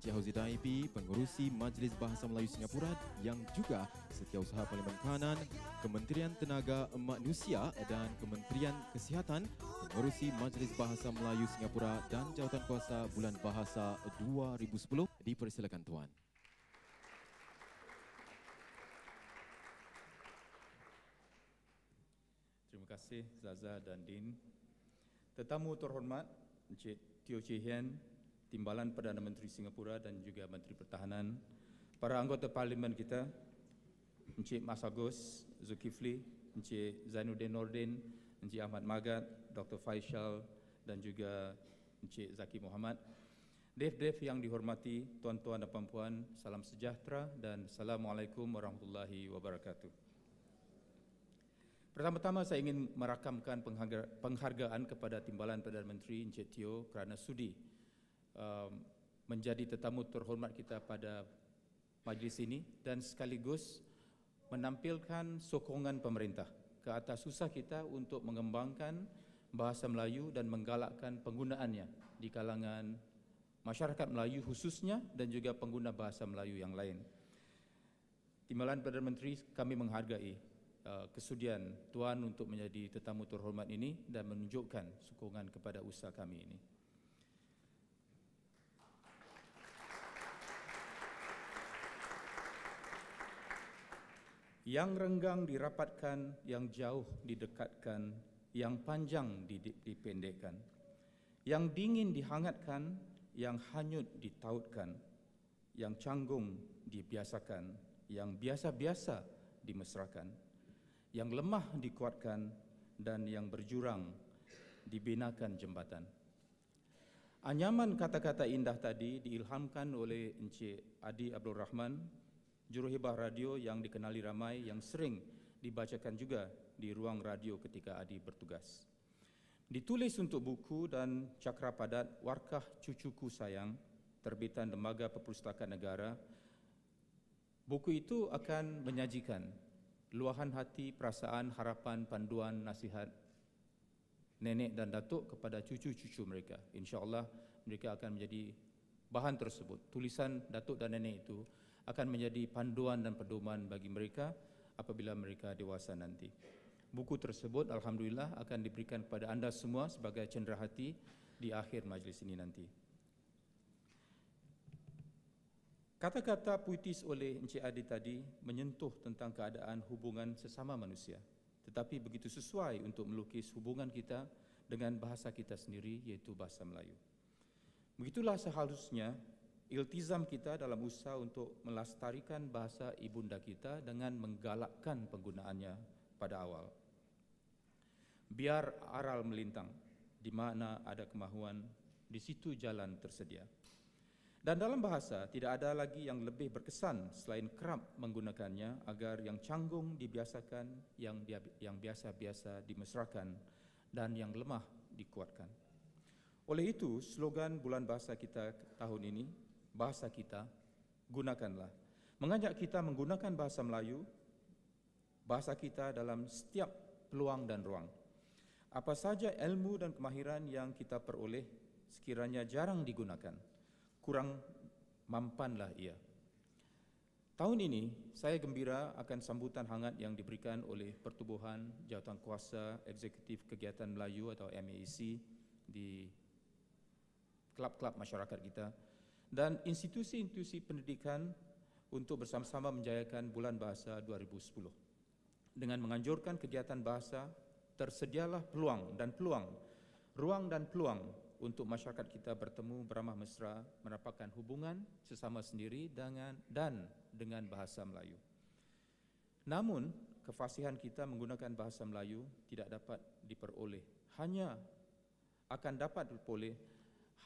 Encik Hauzi Daibi, Pengerusi Majlis Bahasa Melayu Singapura yang juga Setiausaha Parlimen Kanan, Kementerian Tenaga Manusia dan Kementerian Kesihatan, Pengerusi Majlis Bahasa Melayu Singapura dan Jawatankuasa Bulan Bahasa 2010. Dipersilakan Tuan. Terima kasih Zaza dan Din. Tetamu terhormat Encik Teo Chee Hean, Timbalan Perdana Menteri Singapura dan juga Menteri Pertahanan, para anggota Parlimen kita, Encik Mas Agus Zulkifli, Encik Zainuddin Nordin, Encik Ahmad Magat, Dr. Faisal dan juga Encik Zaki Muhammad. Dev-dev yang dihormati, tuan-tuan dan puan-puan, salam sejahtera dan Assalamualaikum warahmatullahi wabarakatuh. Pertama-tama saya ingin merakamkan penghargaan kepada Timbalan Perdana Menteri Encik Teo kerana sudi menjadi tetamu terhormat kita pada majlis ini dan sekaligus menampilkan sokongan pemerintah ke atas usaha kita untuk mengembangkan bahasa Melayu dan menggalakkan penggunaannya di kalangan masyarakat Melayu khususnya dan juga pengguna bahasa Melayu yang lain. Timbalan Perdana Menteri, kami menghargai kesudian Tuan untuk menjadi tetamu terhormat ini dan menunjukkan sokongan kepada usaha kami ini. Yang renggang dirapatkan, yang jauh didekatkan, yang panjang dipendekkan, yang dingin dihangatkan, yang hanyut ditautkan, yang canggung dibiasakan, yang biasa-biasa dimesrakan, yang lemah dikuatkan dan yang berjurang dibinakan jembatan. Anyaman kata-kata indah tadi diilhamkan oleh Encik Adi Abdul Rahman, juruhebah radio yang dikenali ramai yang sering dibacakan juga di ruang radio ketika Adi bertugas. Ditulis untuk buku dan cakra padat Warkah Cucuku Sayang, terbitan Lembaga Perpustakaan Negara. Buku itu akan menyajikan luahan hati, perasaan, harapan, panduan, nasihat nenek dan datuk kepada cucu-cucu mereka. InsyaAllah mereka akan menjadi bahan tersebut. Tulisan datuk dan nenek itu akan menjadi panduan dan pedoman bagi mereka apabila mereka dewasa nanti. Buku tersebut alhamdulillah akan diberikan kepada anda semua sebagai cenderahati di akhir majlis ini nanti. Kata-kata puitis oleh Encik Adi tadi menyentuh tentang keadaan hubungan sesama manusia, tetapi begitu sesuai untuk melukis hubungan kita dengan bahasa kita sendiri, iaitu bahasa Melayu. Begitulah seharusnya iltizam kita dalam usaha untuk melestarikan bahasa ibunda kita dengan menggalakkan penggunaannya pada awal. Biar aral melintang, di mana ada kemahuan, di situ jalan tersedia. Dan dalam bahasa tidak ada lagi yang lebih berkesan selain kerap menggunakannya agar yang canggung dibiasakan, yang biasa-biasa dimesrakan dan yang lemah dikuatkan. Oleh itu, slogan bulan bahasa kita tahun ini, bahasa kita, gunakanlah, mengajak kita menggunakan bahasa Melayu, bahasa kita dalam setiap peluang dan ruang. Apa saja ilmu dan kemahiran yang kita peroleh sekiranya jarang digunakan, kurang mampanlah ia. Tahun ini saya gembira akan sambutan hangat yang diberikan oleh Pertubuhan Jawatankuasa Eksekutif Kegiatan Melayu atau MAEC di kelab-kelab masyarakat kita dan institusi-institusi pendidikan untuk bersama-sama menjayakan Bulan Bahasa 2010. Dengan menganjurkan kegiatan bahasa, tersedialah peluang, ruang dan peluang untuk masyarakat kita bertemu beramah mesra, merapatkan hubungan sesama sendiri dan dengan bahasa Melayu. Namun, kefasihan kita menggunakan bahasa Melayu tidak dapat diperoleh, akan dapat diperoleh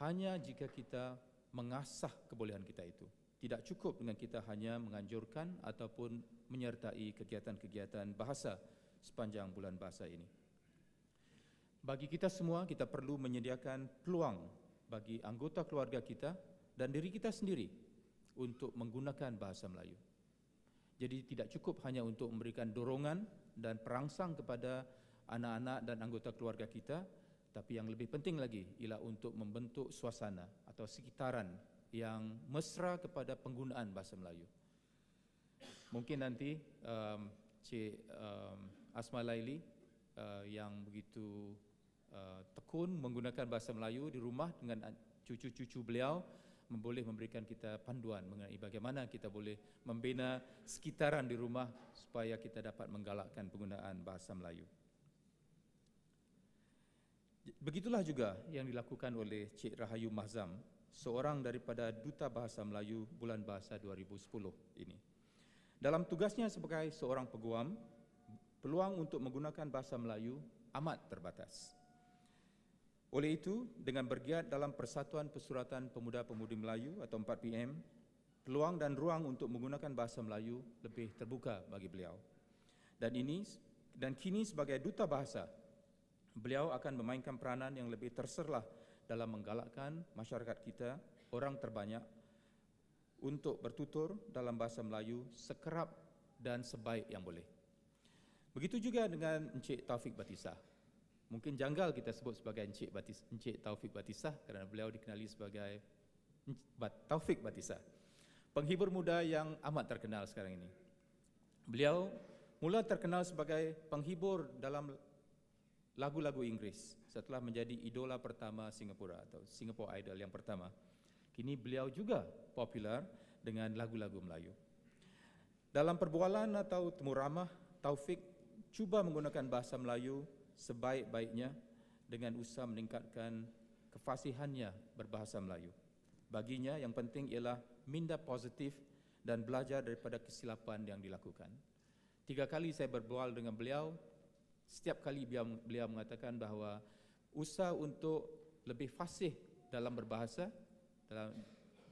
hanya jika kita mengasah kebolehan kita itu. Tidak cukup dengan kita hanya menganjurkan ataupun menyertai kegiatan-kegiatan bahasa sepanjang bulan bahasa ini. Bagi kita semua, kita perlu menyediakan peluang bagi anggota keluarga kita dan diri kita sendiri untuk menggunakan bahasa Melayu. Jadi tidak cukup hanya untuk memberikan dorongan dan perangsang kepada anak-anak dan anggota keluarga kita, tapi yang lebih penting lagi ialah untuk membentuk suasana atau sekitaran yang mesra kepada penggunaan bahasa Melayu. Mungkin nanti Cik Asma Laili yang begitu tekun menggunakan bahasa Melayu di rumah dengan cucu-cucu beliau boleh memberikan kita panduan mengenai bagaimana kita boleh membina sekitaran di rumah supaya kita dapat menggalakkan penggunaan bahasa Melayu. Begitulah juga yang dilakukan oleh Cik Rahayu Mahzam, seorang daripada Duta Bahasa Melayu Bulan Bahasa 2010 ini. Dalam tugasnya sebagai seorang peguam, peluang untuk menggunakan bahasa Melayu amat terbatas. Oleh itu, dengan bergiat dalam Persatuan Persuratan Pemuda-Pemudi Melayu atau 4PM, peluang dan ruang untuk menggunakan bahasa Melayu lebih terbuka bagi beliau. Dan kini sebagai Duta Bahasa, beliau akan memainkan peranan yang lebih terserlah dalam menggalakkan masyarakat kita, orang terbanyak, untuk bertutur dalam bahasa Melayu sekerap dan sebaik yang boleh. Begitu juga dengan Encik Taufik Batisah. Mungkin janggal kita sebut sebagai Encik Taufik Batisah kerana beliau dikenali sebagai Taufik Batisah, penghibur muda yang amat terkenal sekarang ini. Beliau mula terkenal sebagai penghibur dalam lagu-lagu Inggeris setelah menjadi idola pertama Singapura atau Singapore Idol yang pertama. Kini beliau juga popular dengan lagu-lagu Melayu. Dalam perbualan atau temu ramah, Taufik cuba menggunakan bahasa Melayu sebaik-baiknya dengan usaha meningkatkan kefasihannya berbahasa Melayu. Baginya yang penting ialah minda positif dan belajar daripada kesilapan yang dilakukan. 3 kali saya berbual dengan beliau, setiap kali beliau mengatakan bahawa usaha untuk lebih fasih dalam berbahasa,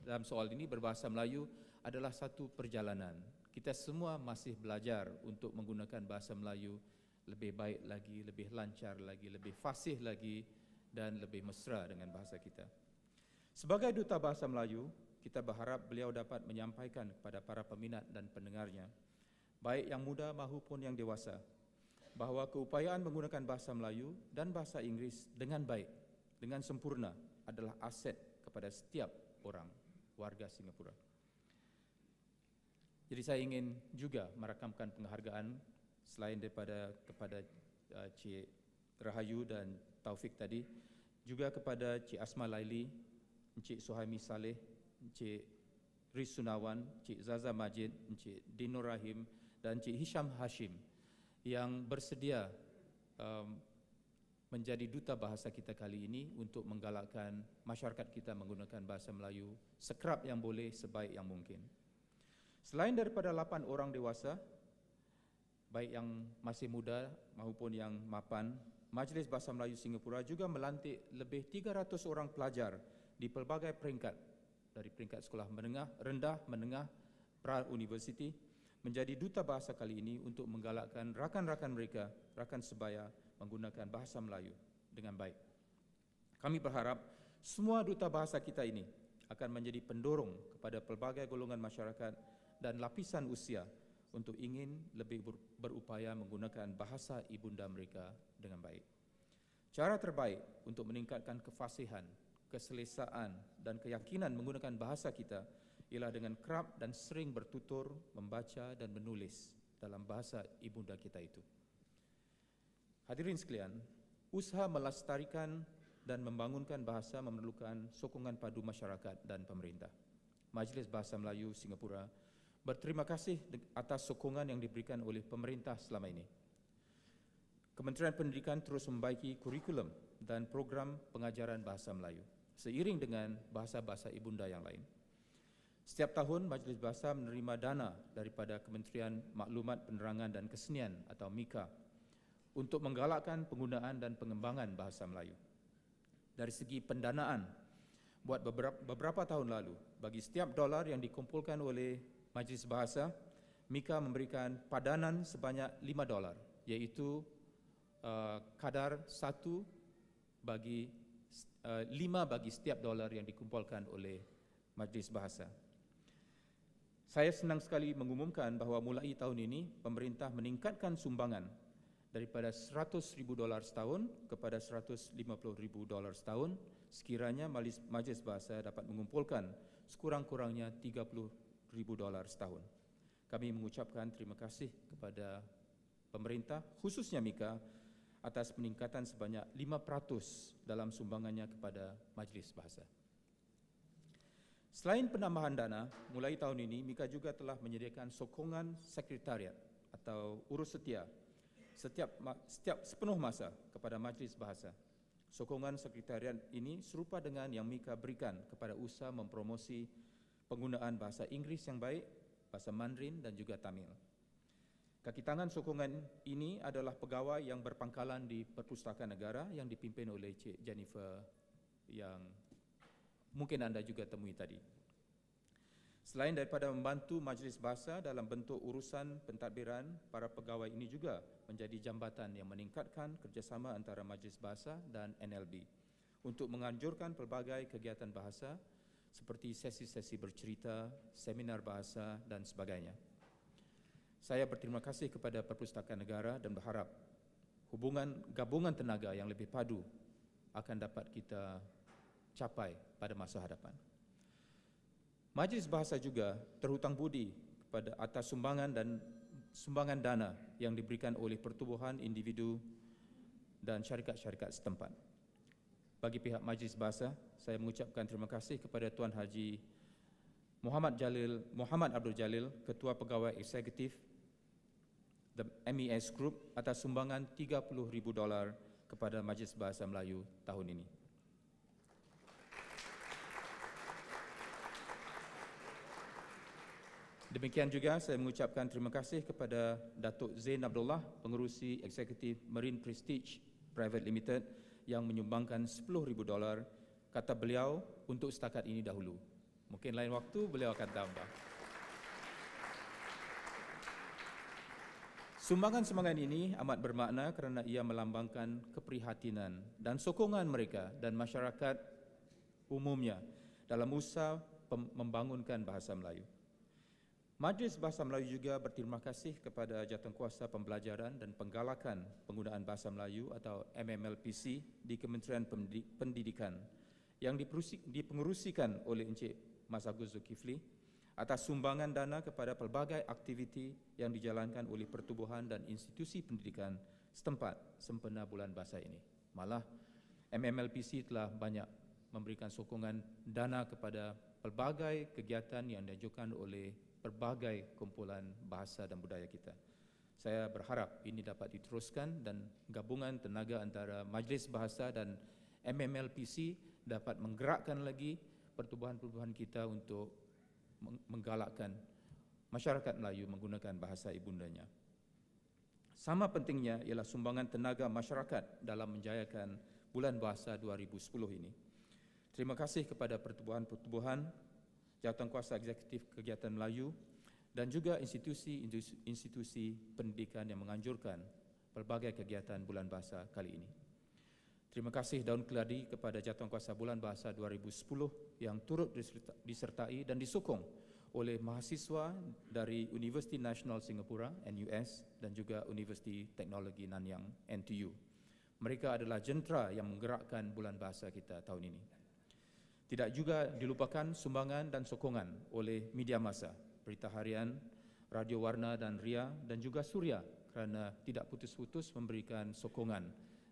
dalam soal ini berbahasa Melayu adalah satu perjalanan. Kita semua masih belajar untuk menggunakan bahasa Melayu lebih baik lagi, lebih lancar lagi, lebih fasih lagi dan lebih mesra dengan bahasa kita. Sebagai Duta Bahasa Melayu, kita berharap beliau dapat menyampaikan kepada para peminat dan pendengarnya, baik yang muda maupun yang dewasa, bahawa keupayaan menggunakan bahasa Melayu dan bahasa Inggeris dengan baik, dengan sempurna adalah aset kepada setiap orang warga Singapura. Jadi saya ingin juga merakamkan penghargaan selain daripada kepada Cik Rahayu dan Taufik tadi, juga kepada Cik Asma Laili, Encik Suhaimi Saleh, Encik Riz Sunawan, Cik Zaza Majid, Encik Dinur Rahim dan Cik Hisham Hashim yang bersedia menjadi duta bahasa kita kali ini untuk menggalakkan masyarakat kita menggunakan bahasa Melayu sekerap yang boleh, sebaik yang mungkin. Selain daripada 8 orang dewasa, baik yang masih muda maupun yang mapan, Majlis Bahasa Melayu Singapura juga melantik lebih 300 orang pelajar di pelbagai peringkat, dari peringkat sekolah menengah, rendah, menengah, pra-universiti, menjadi duta bahasa kali ini untuk menggalakkan rakan-rakan mereka, rakan sebaya, menggunakan bahasa Melayu dengan baik. Kami berharap semua duta bahasa kita ini akan menjadi pendorong kepada pelbagai golongan masyarakat dan lapisan usia untuk ingin lebih berupaya menggunakan bahasa ibunda mereka dengan baik. Cara terbaik untuk meningkatkan kefasihan, keselesaan dan keyakinan menggunakan bahasa kita ialah dengan kerap dan sering bertutur, membaca dan menulis dalam bahasa ibunda kita itu. Hadirin sekalian, usaha melestarikan dan membangunkan bahasa memerlukan sokongan padu masyarakat dan pemerintah. Majlis Bahasa Melayu Singapura berterima kasih atas sokongan yang diberikan oleh pemerintah selama ini. Kementerian Pendidikan terus membaiki kurikulum dan program pengajaran bahasa Melayu seiring dengan bahasa-bahasa ibunda yang lain. Setiap tahun, Majlis Bahasa menerima dana daripada Kementerian Maklumat Penerangan dan Kesenian atau MIKA untuk menggalakkan penggunaan dan pengembangan bahasa Melayu. Dari segi pendanaan, buat beberapa tahun lalu, bagi setiap dolar yang dikumpulkan oleh Majlis Bahasa, MIKA memberikan padanan sebanyak $5, iaitu kadar 5 bagi setiap dolar yang dikumpulkan oleh Majlis Bahasa. Saya senang sekali mengumumkan bahawa mulai tahun ini, pemerintah meningkatkan sumbangan daripada $100,000 setahun kepada $150,000 setahun, sekiranya Majlis Bahasa dapat mengumpulkan sekurang-kurangnya $30,000 setahun. Kami mengucapkan terima kasih kepada pemerintah, khususnya MIKA, atas peningkatan sebanyak 5% dalam sumbangannya kepada Majlis Bahasa. Selain penambahan dana, mulai tahun ini MIKA juga telah menyediakan sokongan sekretariat atau urus setia setiap sepenuh masa kepada Majlis Bahasa. Sokongan sekretariat ini serupa dengan yang MIKA berikan kepada usaha mempromosi penggunaan bahasa Inggeris yang baik, bahasa Mandarin dan juga Tamil. Kaki tangan sokongan ini adalah pegawai yang berpangkalan di Perpustakaan Negara yang dipimpin oleh Cik Jennifer yang mungkin anda juga temui tadi. Selain daripada membantu Majlis Bahasa dalam bentuk urusan pentadbiran, para pegawai ini juga menjadi jambatan yang meningkatkan kerjasama antara Majlis Bahasa dan NLB untuk menganjurkan pelbagai kegiatan bahasa seperti sesi-sesi bercerita, seminar bahasa dan sebagainya. Saya berterima kasih kepada Perpustakaan Negara dan berharap gabungan tenaga yang lebih padu akan dapat kita capai pada masa hadapan. Majlis Bahasa juga terhutang budi kepada atas sumbangan dana yang diberikan oleh pertubuhan individu dan syarikat-syarikat setempat. Bagi pihak Majlis Bahasa, saya mengucapkan terima kasih kepada Tuan Haji Muhammad Abdul Jalil, Ketua Pegawai Eksekutif The MES Group, atas sumbangan $30,000 kepada Majlis Bahasa Melayu tahun ini. Demikian juga saya mengucapkan terima kasih kepada Datuk Zain Abdullah, Pengerusi Eksekutif Marine Prestige Private Limited yang menyumbangkan $10,000, kata beliau, untuk setakat ini dahulu. Mungkin lain waktu beliau akan tambah. Sumbangan-sumbangan ini amat bermakna kerana ia melambangkan keprihatinan dan sokongan mereka dan masyarakat umumnya dalam usaha membangunkan bahasa Melayu. Majlis Bahasa Melayu juga berterima kasih kepada Jawatankuasa Pembelajaran dan Penggalakan Penggunaan Bahasa Melayu atau MMLPC di Kementerian Pendidikan yang dipengerusikan oleh Encik Mas Agus Zulkifli atas sumbangan dana kepada pelbagai aktiviti yang dijalankan oleh pertubuhan dan institusi pendidikan setempat sempena bulan bahasa ini. Malah MMLPC telah banyak memberikan sokongan dana kepada pelbagai kegiatan yang diajukan oleh berbagai kumpulan bahasa dan budaya kita. Saya berharap ini dapat diteruskan dan gabungan tenaga antara Majlis Bahasa dan MMLPC dapat menggerakkan lagi pertubuhan-pertubuhan kita untuk menggalakkan masyarakat Melayu menggunakan bahasa ibundanya. Sama pentingnya ialah sumbangan tenaga masyarakat dalam menjayakan Bulan Bahasa 2010 ini. Terima kasih kepada pertubuhan-pertubuhan Jawatankuasa Eksekutif Kegiatan Melayu dan juga institusi pendidikan yang menganjurkan pelbagai kegiatan Bulan Bahasa kali ini. Terima kasih Daun Keladi kepada Jawatankuasa Bulan Bahasa 2010 yang turut disertai dan disokong oleh mahasiswa dari Universiti Nasional Singapura NUS dan juga Universiti Teknologi Nanyang NTU. Mereka adalah jentera yang menggerakkan Bulan Bahasa kita tahun ini. Tidak juga dilupakan sumbangan dan sokongan oleh media massa, Berita Harian, Radio Warna dan Ria dan juga Suria kerana tidak putus-putus memberikan sokongan,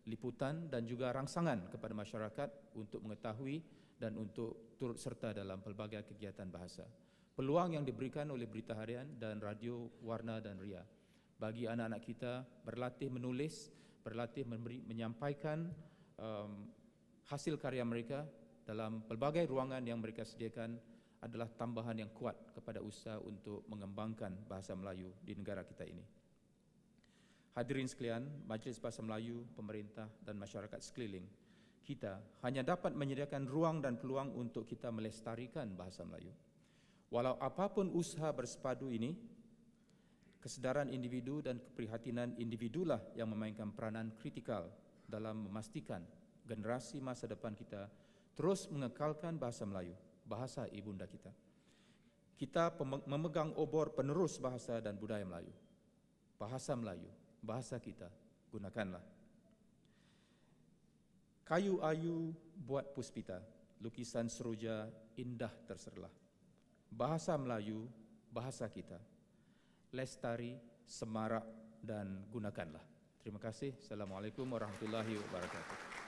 liputan dan juga rangsangan kepada masyarakat untuk mengetahui dan untuk turut serta dalam pelbagai kegiatan bahasa. Peluang yang diberikan oleh Berita Harian dan Radio Warna dan Ria bagi anak-anak kita berlatih menulis, berlatih menyampaikan hasil karya mereka dalam pelbagai ruangan yang mereka sediakan adalah tambahan yang kuat kepada usaha untuk mengembangkan bahasa Melayu di negara kita ini. Hadirin sekalian, Majlis Bahasa Melayu, pemerintah dan masyarakat sekeliling kita hanya dapat menyediakan ruang dan peluang untuk kita melestarikan bahasa Melayu. Walau apapun usaha bersepadu ini, kesedaran individu dan keprihatinan individulah yang memainkan peranan kritikal dalam memastikan generasi masa depan kita terus mengekalkan bahasa Melayu, bahasa ibunda kita. Kita memegang obor penerus bahasa dan budaya Melayu. Bahasa Melayu, bahasa kita, gunakanlah. Kayu ayu buat puspita, lukisan seroja indah terserlah. Bahasa Melayu, bahasa kita. Lestari, semarak dan gunakanlah. Terima kasih. Assalamualaikum warahmatullahi wabarakatuh.